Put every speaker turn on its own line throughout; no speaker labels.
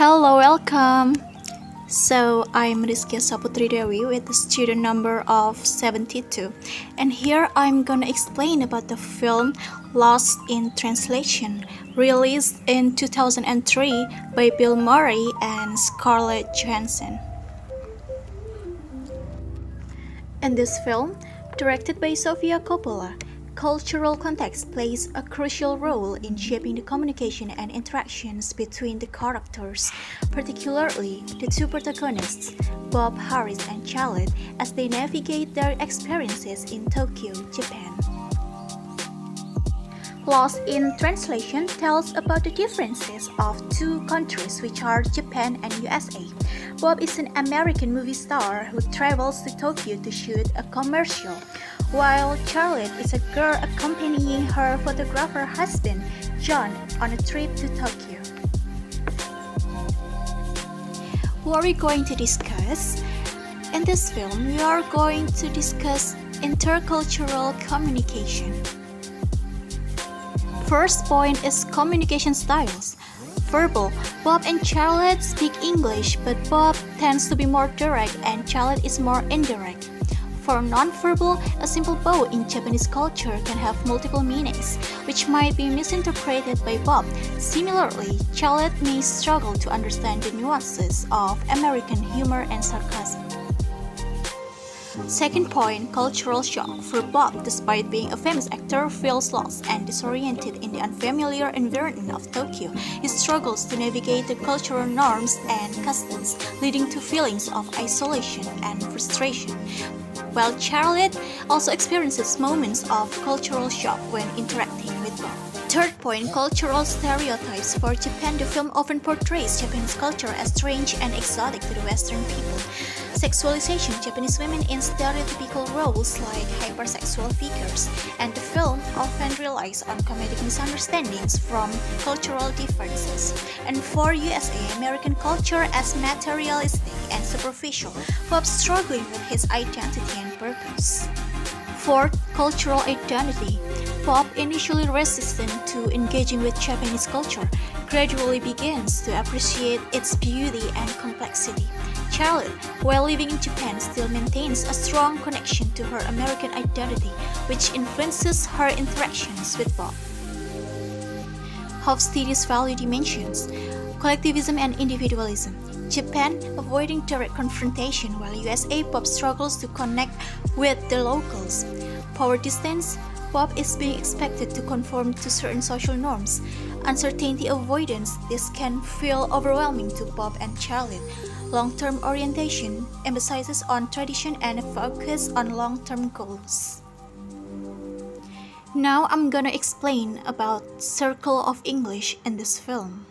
Hello, welcome. I'm Rizqiyah Saputri Dewi with the student number of 72, and here I'm gonna explain about the film Lost in Translation, released in 2003 by Bill Murray and Scarlett Johansson. In this film, directed by Sofia Coppola, cultural context plays a crucial role in shaping the communication and interactions between the characters, particularly the two protagonists, Bob Harris and Charlotte, as they navigate their experiences in Tokyo, Japan. Lost in Translation tells about the differences of two countries, which are Japan and USA. Bob is an American movie star who travels to Tokyo to shoot a commercial, while Charlotte is a girl accompanying her photographer husband, John, on a trip to Tokyo. What are we going to discuss? In this film, we are going to discuss intercultural communication. First point is communication styles. Verbal. Bob and Charlotte speak English, but Bob tends to be more direct and Charlotte is more indirect. For non-verbal, a simple bow in Japanese culture can have multiple meanings, which might be misinterpreted by Bob. Similarly, Charlotte may struggle to understand the nuances of American humor and sarcasm. Second point, cultural shock. For Bob, despite being a famous actor, feels lost and disoriented in the unfamiliar environment of Tokyo. He struggles to navigate the cultural norms and customs, leading to feelings of isolation and frustration. While Charlotte also experiences moments of cultural shock when interacting with Bob. Third point, cultural stereotypes. For Japan, the film often portrays Japanese culture as strange and exotic to the Western people. Sexualization Japanese women in stereotypical roles like hypersexual figures, and the film often relies on comedic misunderstandings from cultural differences. And for USA, American culture as materialistic and superficial, Bob struggling with his identity and purpose. Fourth, cultural identity. Bob, initially resistant to engaging with Japanese culture, gradually begins to appreciate its beauty and complexity. Charlotte, while living in Japan, still maintains a strong connection to her American identity, which influences her interactions with Bob. Hofstede's value dimensions. Collectivism and individualism. Japan, avoiding direct confrontation, while USA, Bob struggles to connect with the locals. Power distance. Bob is being expected to conform to certain social norms. Uncertainty avoidance. This can feel overwhelming to Bob and Charlotte. Long-term orientation emphasizes on tradition and focus on long-term goals. Now I'm gonna explain about Circle of English in this film.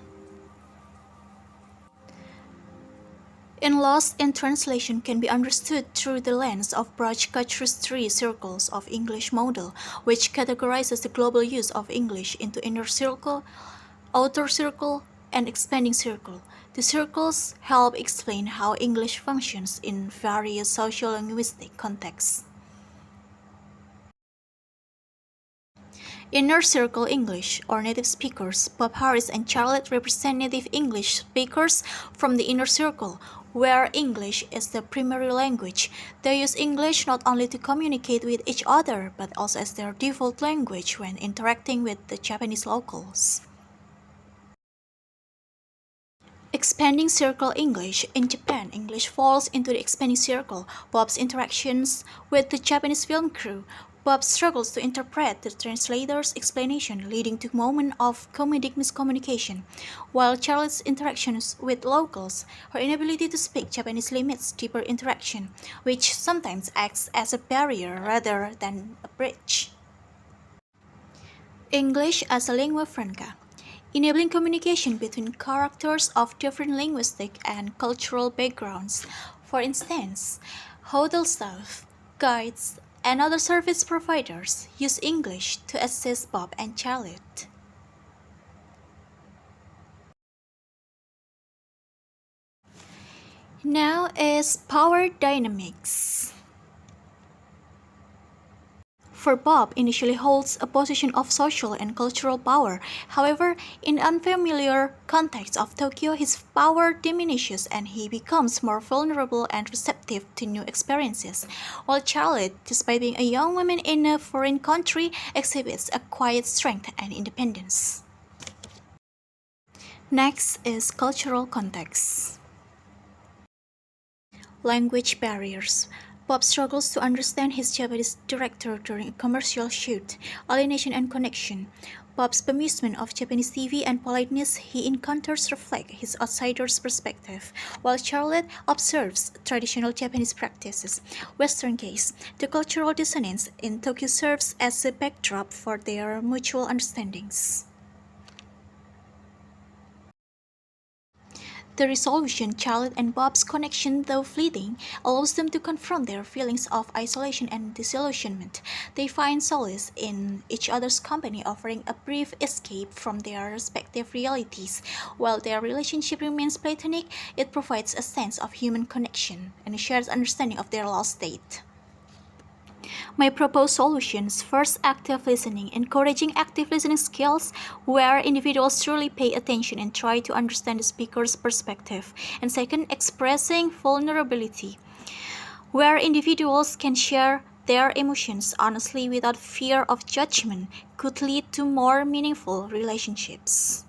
In Lost in Translation can be understood through the lens of Brockach's three circles of English model, which categorizes the global use of English into inner circle, outer circle, and expanding circle. The circles help explain how English functions in various socio-linguistic contexts. Inner Circle English, or native speakers. Bob Harris and Charlotte represent native English speakers from the inner circle, where English is the primary language. They use English not only to communicate with each other, but also as their default language when interacting with the Japanese locals. Expanding Circle English. In Japan, English falls into the expanding circle. Bob's interactions with the Japanese film crew. Bob struggles to interpret the translator's explanation, leading to moments of comedic miscommunication, while Charlotte's interactions with locals, her inability to speak Japanese limits deeper interaction, which sometimes acts as a barrier rather than a bridge. English as a lingua franca. Enabling communication between characters of different linguistic and cultural backgrounds. For instance, hotel staff, guides, and other service providers use English to assist Bob and Charlotte. Now is power dynamics. For Bob initially holds a position of social and cultural power. However, in the unfamiliar context of Tokyo, his power diminishes and he becomes more vulnerable and receptive to new experiences. While Charlotte, despite being a young woman in a foreign country, exhibits a quiet strength and independence. Next is cultural context. Language barriers. Bob struggles to understand his Japanese director during a commercial shoot. Alienation and connection. Bob's bemusement of Japanese TV and politeness he encounters reflect his outsider's perspective, while Charlotte observes traditional Japanese practices. Western case. The cultural dissonance in Tokyo serves as a backdrop for their mutual understandings. The resolution, Charlotte and Bob's connection, though fleeting, allows them to confront their feelings of isolation and disillusionment. They find solace in each other's company, offering a brief escape from their respective realities. While their relationship remains platonic, it provides a sense of human connection and a shared understanding of their lost state. My proposed solutions: first, active listening, encouraging active listening skills where individuals truly pay attention and try to understand the speaker's perspective. And second, expressing vulnerability, where individuals can share their emotions honestly without fear of judgment, could lead to more meaningful relationships.